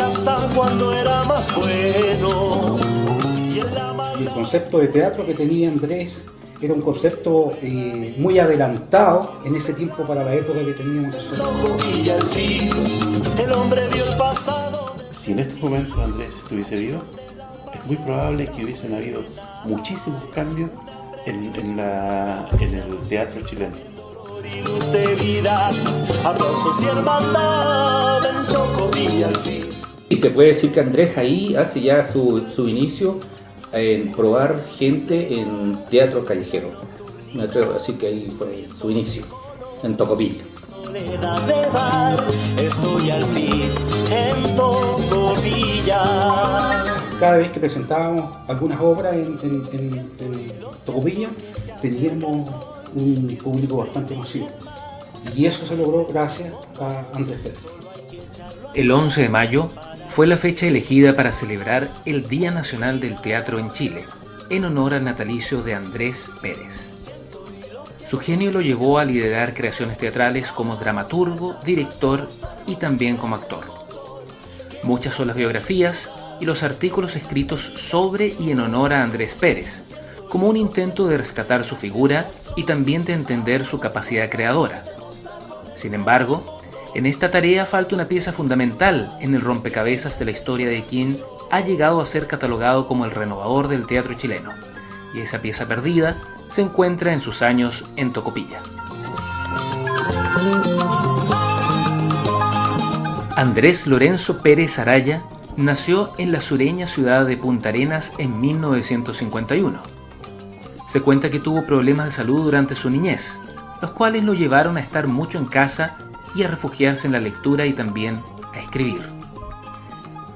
casa cuando era más bueno. El concepto de teatro que tenía Andrés era un concepto muy adelantado en ese tiempo para la época que teníamos nosotros. Si en estos momentos Andrés estuviese vivo, es muy probable que hubiesen habido muchísimos cambios en el teatro chileno. Y se puede decir que Andrés ahí hace ya su inicio en probar gente en teatro callejero. Me atrevo a decir que ahí fue su inicio, en Tocopilla. Estoy al fin en Tocopilla. Cada vez que presentábamos algunas obras en Tocopilla, teníamos un público bastante masivo. Y eso se logró gracias a Andrés Pérez. El 11 de mayo fue la fecha elegida para celebrar el Día Nacional del Teatro en Chile, en honor al natalicio de Andrés Pérez. Su genio lo llevó a liderar creaciones teatrales como dramaturgo, director y también como actor. Muchas son las biografías y los artículos escritos sobre y en honor a Andrés Pérez, como un intento de rescatar su figura y también de entender su capacidad creadora. Sin embargo, en esta tarea falta una pieza fundamental en el rompecabezas de la historia de quien ha llegado a ser catalogado como el renovador del teatro chileno, y esa pieza perdida se encuentra en sus años en Tocopilla. Andrés Lorenzo Pérez Araya nació en la sureña ciudad de Punta Arenas en 1951. Se cuenta que tuvo problemas de salud durante su niñez, los cuales lo llevaron a estar mucho en casa y a refugiarse en la lectura y también a escribir.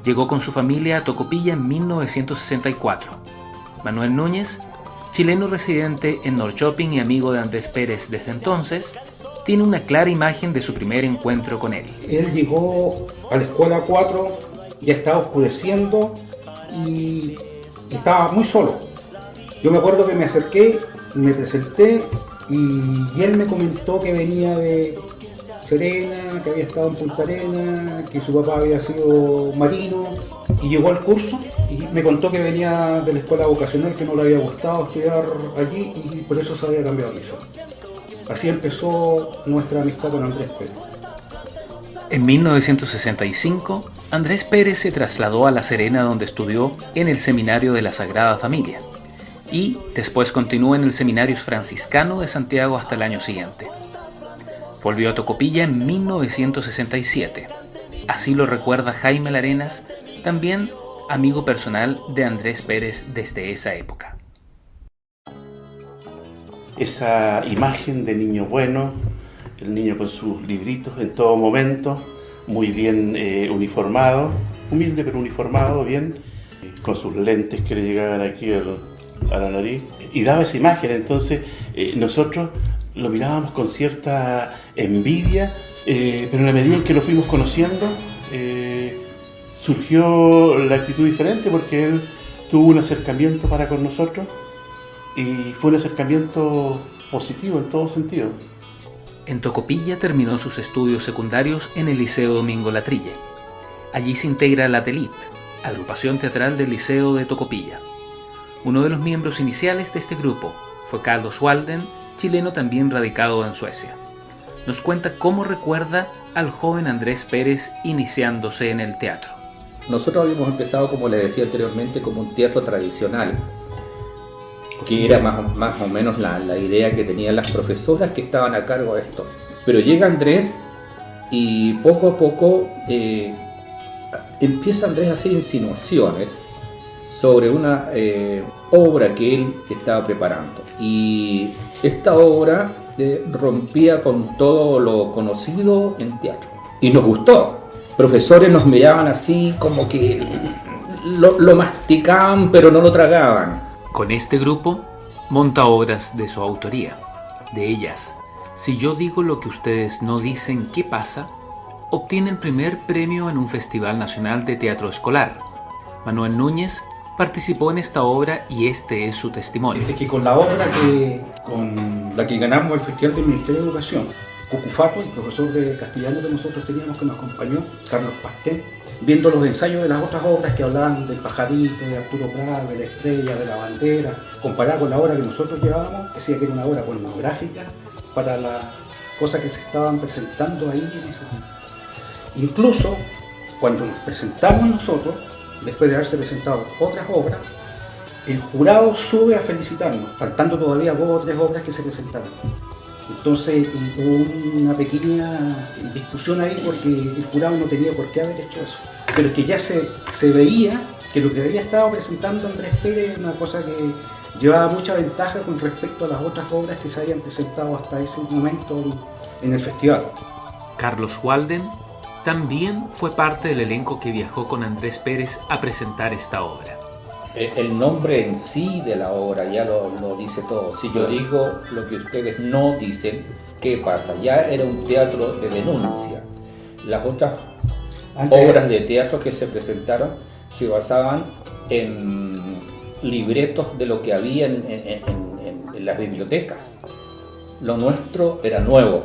Llegó con su familia a Tocopilla en 1964. Manuel Núñez, chileno residente en Norrköping y amigo de Andrés Pérez desde entonces, tiene una clara imagen de su primer encuentro con él. Él llegó a la escuela 4, ya estaba oscureciendo y estaba muy solo. Yo me acuerdo que me acerqué, me presenté y él me comentó que venía de Serena, que había estado en Punta Arenas, que su papá había sido marino, y llegó al curso y me contó que venía de la escuela vocacional, que no le había gustado estudiar allí y por eso se había cambiado de liceo. Así empezó nuestra amistad con Andrés Pérez. En 1965, Andrés Pérez se trasladó a La Serena, donde estudió en el Seminario de la Sagrada Familia, y después continuó en el Seminario Franciscano de Santiago hasta el año siguiente. Volvió a Tocopilla en 1967. Así lo recuerda Jaime Larenas, también amigo personal de Andrés Pérez desde esa época. Esa imagen de niño bueno, el niño con sus libritos en todo momento, muy bien uniformado, humilde pero uniformado, bien, con sus lentes que le llegaban aquí a la nariz, y daba esa imagen. Entonces nosotros lo mirábamos con cierta envidia, pero en la medida en que lo fuimos conociendo, surgió la actitud diferente, porque él tuvo un acercamiento para con nosotros y fue un acercamiento positivo en todo sentido. En Tocopilla terminó sus estudios secundarios en el Liceo Domingo Latrille. Allí se integra la TELIT, agrupación teatral del Liceo de Tocopilla. Uno de los miembros iniciales de este grupo fue Carlos Walden, chileno también radicado en Suecia. Nos cuenta cómo recuerda al joven Andrés Pérez iniciándose en el teatro. Nosotros habíamos empezado, como le decía anteriormente, como un teatro tradicional, que era más o menos la idea que tenían las profesoras que estaban a cargo de esto. Pero llega Andrés y poco a poco empieza Andrés a hacer insinuaciones sobre una obra que él estaba preparando. Y esta obra rompía con todo lo conocido en teatro. Y nos gustó. Profesores nos miraban así como que lo masticaban pero no lo tragaban. Con este grupo monta obras de su autoría. De ellas, Si yo digo lo que ustedes no dicen, ¿qué pasa?, obtiene el primer premio en un Festival Nacional de Teatro Escolar. Manuel Núñez participó en esta obra y este es su testimonio. Es que con la obra con la que ganamos el Festival del Ministerio de Educación, Cucufato, el profesor de castellano que nosotros teníamos que nos acompañó, Carlos Pastel, viendo los ensayos de las otras obras que hablaban del pajarito, de Arturo Prat, de la estrella, de la bandera, comparada con la obra que nosotros llevábamos, decía que era una obra pornográfica para las cosas que se estaban presentando ahí en ese momento. Incluso cuando nos presentamos nosotros, después de haberse presentado otras obras, el jurado sube a felicitarnos, faltando todavía 2 o 3 obras que se presentaron. Entonces hubo una pequeña discusión ahí porque el jurado no tenía por qué haber hecho eso. Pero es que ya se veía que lo que había estado presentando Andrés Pérez era una cosa que llevaba mucha ventaja con respecto a las otras obras que se habían presentado hasta ese momento en el festival. Carlos Walden también fue parte del elenco que viajó con Andrés Pérez a presentar esta obra. El nombre en sí de la obra ya lo dice todo. Si yo digo lo que ustedes no dicen, ¿qué pasa? Ya era un teatro de denuncia. Las otras obras de teatro que se presentaron se basaban en libretos de lo que había en las bibliotecas. Lo nuestro era nuevo.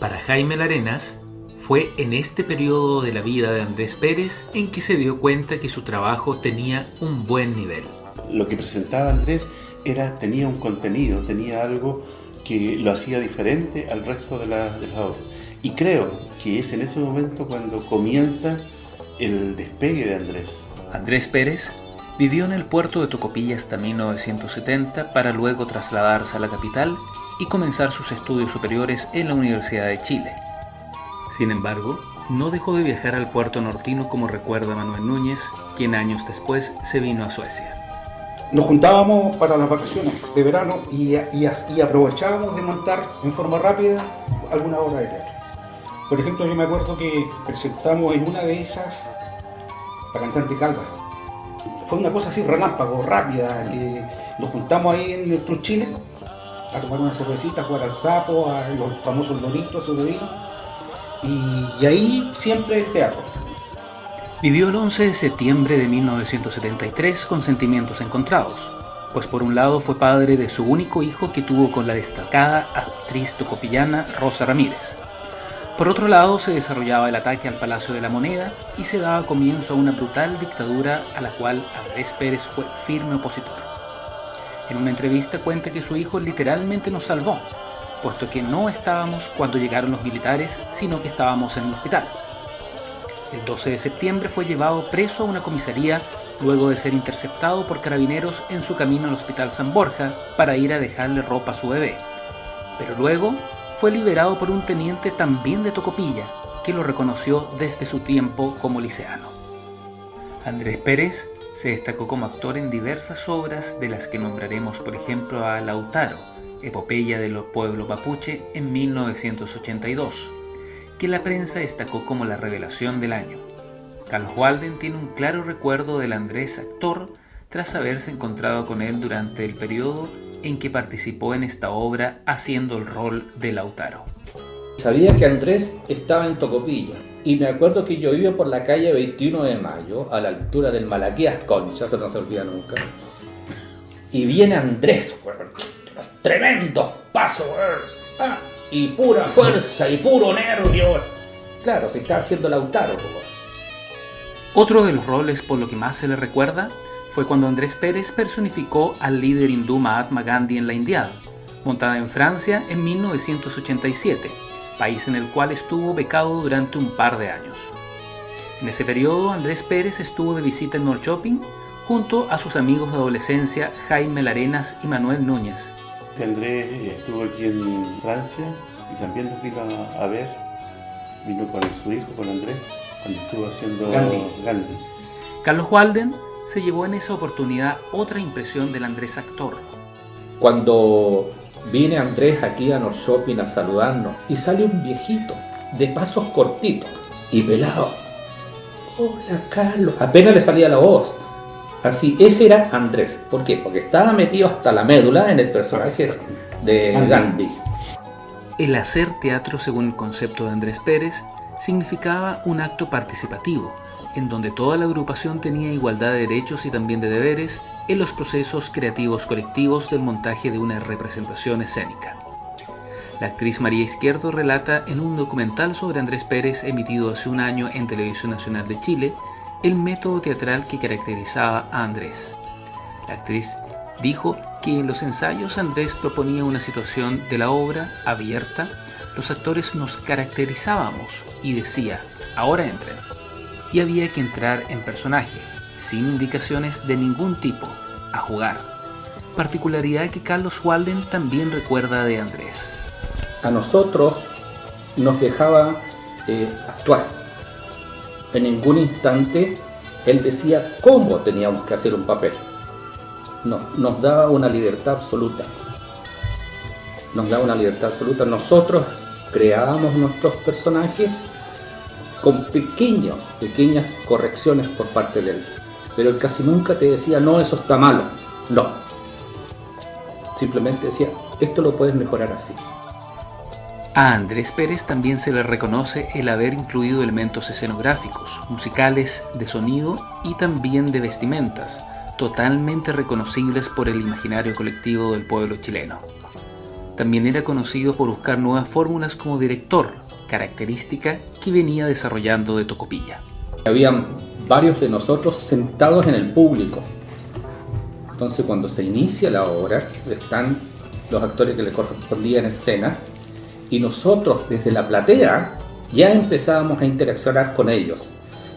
Para Jaime Larenas, fue en este periodo de la vida de Andrés Pérez en que se dio cuenta que su trabajo tenía un buen nivel. Lo que presentaba Andrés tenía un contenido, tenía algo que lo hacía diferente al resto de las obras. Y creo que es en ese momento cuando comienza el despegue de Andrés. Andrés Pérez vivió en el puerto de Tocopilla hasta 1970 para luego trasladarse a la capital y comenzar sus estudios superiores en la Universidad de Chile. Sin embargo, no dejó de viajar al puerto nortino como recuerda Manuel Núñez, quien años después se vino a Suecia. Nos juntábamos para las vacaciones de verano y aprovechábamos de montar en forma rápida alguna obra de teatro. Por ejemplo, yo me acuerdo que presentamos en una de esas La cantante calva. Fue una cosa así relámpago, rápida, que nos juntamos ahí en el Club Chile a tomar una cervecita, a jugar al sapo, a los famosos loritos, su bebida. Y ahí siempre el teatro. Vivió el 11 de septiembre de 1973 con sentimientos encontrados, pues por un lado fue padre de su único hijo que tuvo con la destacada actriz tocopillana Rosa Ramírez. Por otro lado se desarrollaba el ataque al Palacio de la Moneda y se daba comienzo a una brutal dictadura a la cual Andrés Pérez fue firme opositor. En una entrevista cuenta que su hijo literalmente nos salvó, puesto que no estábamos cuando llegaron los militares, sino que estábamos en el hospital. El 12 de septiembre fue llevado preso a una comisaría luego de ser interceptado por carabineros en su camino al Hospital San Borja para ir a dejarle ropa a su bebé. Pero luego fue liberado por un teniente también de Tocopilla, que lo reconoció desde su tiempo como liceano. Andrés Pérez se destacó como actor en diversas obras, de las que nombraremos por ejemplo a Lautaro, epopeya de los pueblos mapuche en 1982, que la prensa destacó como la revelación del año. Carlos Walden tiene un claro recuerdo del Andrés actor tras haberse encontrado con él durante el periodo en que participó en esta obra haciendo el rol de Lautaro. Sabía que Andrés estaba en Tocopilla y me acuerdo que yo iba por la calle 21 de Mayo a la altura del Malaquías Concha, eso no se olvida nunca, y viene Andrés, tremendos pasos, y pura fuerza y puro nervio. Claro, se está haciendo Lautaro. Otro de los roles por lo que más se le recuerda fue cuando Andrés Pérez personificó al líder hindú Mahatma Gandhi en la Indiada, montada en Francia en 1987, país en el cual estuvo becado durante un par de años. En ese periodo, Andrés Pérez estuvo de visita en Norrköping junto a sus amigos de adolescencia Jaime Larenas y Manuel Núñez. Andrés estuvo aquí en Francia y también nos vino a ver, vino con su hijo, con Andrés, cuando estuvo haciendo Gandhi. Carlos Walden se llevó en esa oportunidad otra impresión del Andrés actor. Cuando viene Andrés aquí a Norrköping a saludarnos y sale un viejito de pasos cortitos y pelado. Hola Carlos, apenas le salía la voz. Así, ese era Andrés. ¿Por qué? Porque estaba metido hasta la médula en el personaje de Gandhi. El hacer teatro según el concepto de Andrés Pérez significaba un acto participativo, en donde toda la agrupación tenía igualdad de derechos y también de deberes en los procesos creativos colectivos del montaje de una representación escénica. La actriz María Izquierdo relata en un documental sobre Andrés Pérez emitido hace un año en Televisión Nacional de Chile el método teatral que caracterizaba a Andrés. La actriz dijo que en los ensayos Andrés proponía una situación de la obra abierta, los actores nos caracterizábamos y decía, ahora entren. Y había que entrar en personaje, sin indicaciones de ningún tipo, a jugar. Particularidad que Carlos Walden también recuerda de Andrés. A nosotros nos dejaba actuar. En ningún instante él decía cómo teníamos que hacer un papel. No, nos daba una libertad absoluta. Nosotros creábamos nuestros personajes con pequeñas correcciones por parte de él. Pero él casi nunca te decía, no, eso está malo. No. Simplemente decía, esto lo puedes mejorar así. A Andrés Pérez también se le reconoce el haber incluido elementos escenográficos, musicales, de sonido y también de vestimentas, totalmente reconocibles por el imaginario colectivo del pueblo chileno. También era conocido por buscar nuevas fórmulas como director, característica que venía desarrollando de Tocopilla. Habían varios de nosotros sentados en el público. Entonces cuando se inicia la obra, están los actores que le correspondían en escena, y nosotros desde la platea ya empezábamos a interaccionar con ellos.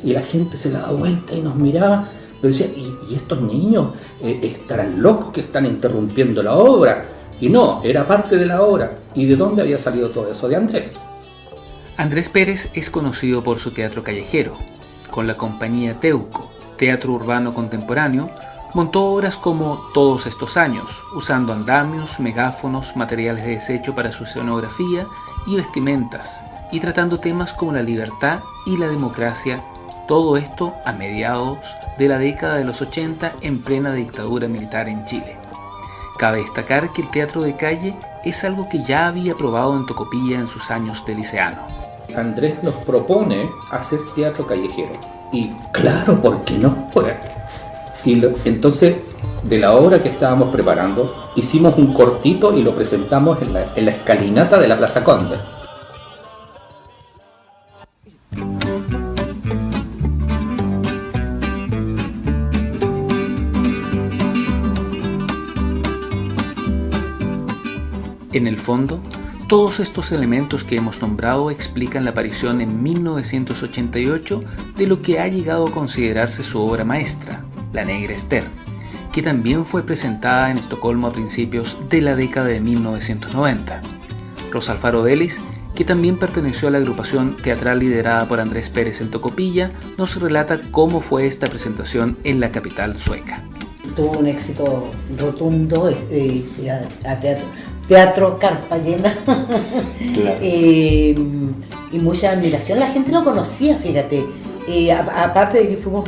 Y la gente se daba vuelta y nos miraba, pero decía, ¿y estos niños estarán locos que están interrumpiendo la obra? Y no, era parte de la obra. ¿Y de dónde había salido todo eso? De Andrés. Andrés Pérez es conocido por su teatro callejero. Con la compañía Teuco, Teatro Urbano Contemporáneo, montó obras como Todos estos años, usando andamios, megáfonos, materiales de desecho para su escenografía y vestimentas, y tratando temas como la libertad y la democracia, todo esto a mediados de la década de los 80 en plena dictadura militar en Chile. Cabe destacar que el teatro de calle es algo que ya había probado en Tocopilla en sus años de liceano. Andrés nos propone hacer teatro callejero. Y claro, ¿por qué no? Entonces, de la obra que estábamos preparando, hicimos un cortito y lo presentamos en la escalinata de la Plaza Conde. En el fondo, todos estos elementos que hemos nombrado explican la aparición en 1988 de lo que ha llegado a considerarse su obra maestra, La Negra Esther, que también fue presentada en Estocolmo a principios de la década de 1990. Rosa Alfaro Vélez, que también perteneció a la agrupación teatral liderada por Andrés Pérez en Tocopilla, nos relata cómo fue esta presentación en la capital sueca. Tuvo un éxito rotundo, teatro carpa llena. Claro. Y mucha admiración. La gente no conocía, fíjate. Aparte de que fuimos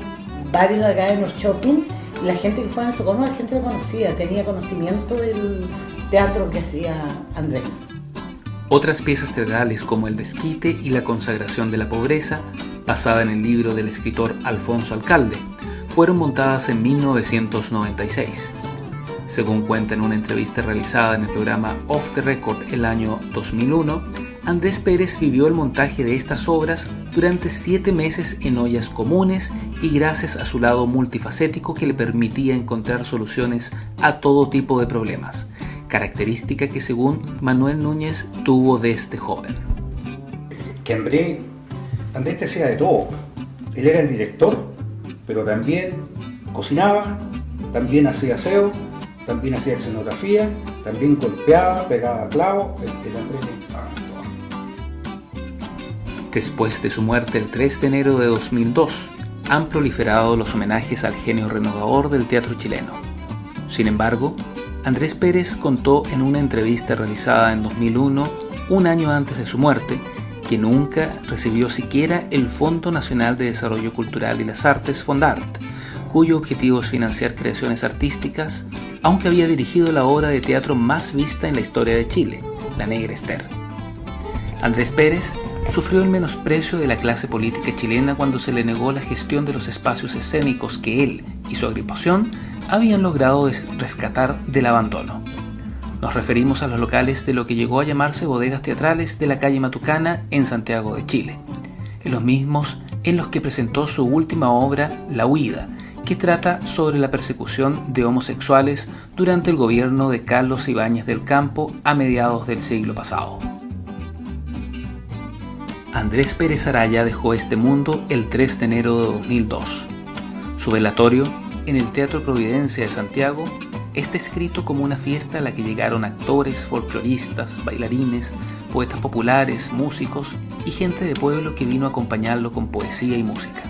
varios acá en los shopping, la gente que fue a Estocolmo, la gente lo conocía, tenía conocimiento del teatro que hacía Andrés. Otras piezas teatrales como El Desquite y La Consagración de la Pobreza, basada en el libro del escritor Alfonso Alcalde, fueron montadas en 1996. Según cuenta en una entrevista realizada en el programa Off the Record el año 2001, Andrés Pérez vivió el montaje de estas obras durante 7 meses en ollas comunes y gracias a su lado multifacético que le permitía encontrar soluciones a todo tipo de problemas, característica que según Manuel Núñez tuvo desde joven. Que Andrés te hacía de todo. Él era el director, pero también cocinaba, también hacía aseo, también hacía escenografía, también golpeaba, pegaba clavos. El Andrés. Después de su muerte el 3 de enero de 2002, han proliferado los homenajes al genio renovador del teatro chileno. Sin embargo, Andrés Pérez contó en una entrevista realizada en 2001, un año antes de su muerte, que nunca recibió siquiera el Fondo Nacional de Desarrollo Cultural y las Artes, Fondart, cuyo objetivo es financiar creaciones artísticas, aunque había dirigido la obra de teatro más vista en la historia de Chile, La Negra Esther. Andrés Pérez sufrió el menosprecio de la clase política chilena cuando se le negó la gestión de los espacios escénicos que él y su agrupación habían logrado rescatar del abandono. Nos referimos a los locales de lo que llegó a llamarse bodegas teatrales de la calle Matucana en Santiago de Chile, en los mismos en los que presentó su última obra, La Huida, que trata sobre la persecución de homosexuales durante el gobierno de Carlos Ibáñez del Campo a mediados del siglo pasado. Andrés Pérez Araya dejó este mundo el 3 de enero de 2002. Su velatorio, en el Teatro Providencia de Santiago, está escrito como una fiesta a la que llegaron actores, folcloristas, bailarines, poetas populares, músicos y gente de pueblo que vino a acompañarlo con poesía y música.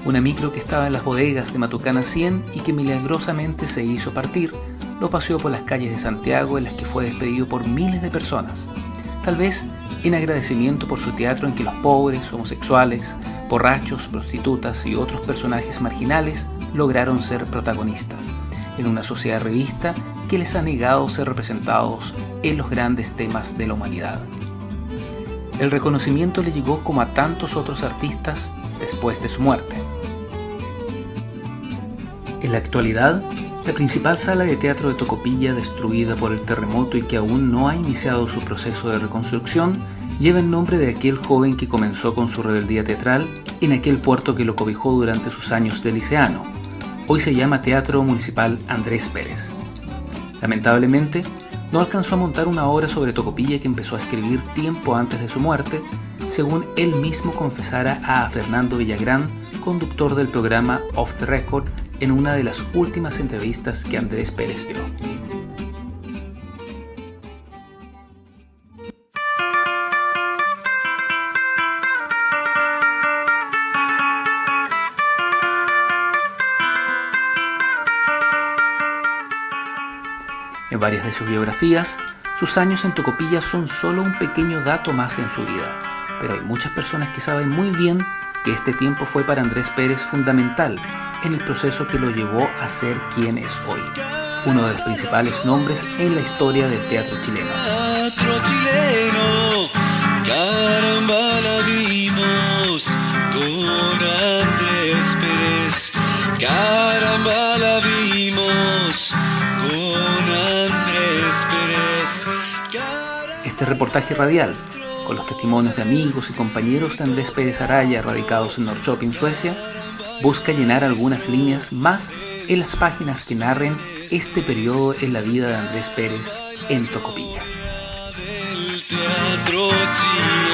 Una micro que estaba en las bodegas de Matucana 100 y que milagrosamente se hizo partir, lo paseó por las calles de Santiago, en las que fue despedido por miles de personas, tal vez en agradecimiento por su teatro en que los pobres, homosexuales, borrachos, prostitutas y otros personajes marginales lograron ser protagonistas en una sociedad revista que les ha negado ser representados en los grandes temas de la humanidad. El reconocimiento le llegó como a tantos otros artistas después de su muerte. En la actualidad, la principal sala de teatro de Tocopilla, destruida por el terremoto y que aún no ha iniciado su proceso de reconstrucción, lleva el nombre de aquel joven que comenzó con su rebeldía teatral en aquel puerto que lo cobijó durante sus años de liceano. Hoy se llama Teatro Municipal Andrés Pérez. Lamentablemente, no alcanzó a montar una obra sobre Tocopilla que empezó a escribir tiempo antes de su muerte, según él mismo confesara a Fernando Villagrán, conductor del programa Off the Record, en una de las últimas entrevistas que Andrés Pérez dio. En varias de sus biografías, sus años en Tocopilla son solo un pequeño dato más en su vida, pero hay muchas personas que saben muy bien que este tiempo fue para Andrés Pérez fundamental en el proceso que lo llevó a ser quien es hoy, uno de los principales nombres en la historia del teatro chileno. Teatro chileno, caramba la vimos con Andrés Pérez, caramba la vimos con Andrés Pérez. Este reportaje radial, con los testimonios de amigos y compañeros de Andrés Pérez Araya radicados en Norrköping, Suecia, busca llenar algunas líneas más en las páginas que narren este periodo en la vida de Andrés Pérez en Tocopilla. Del teatro chileno.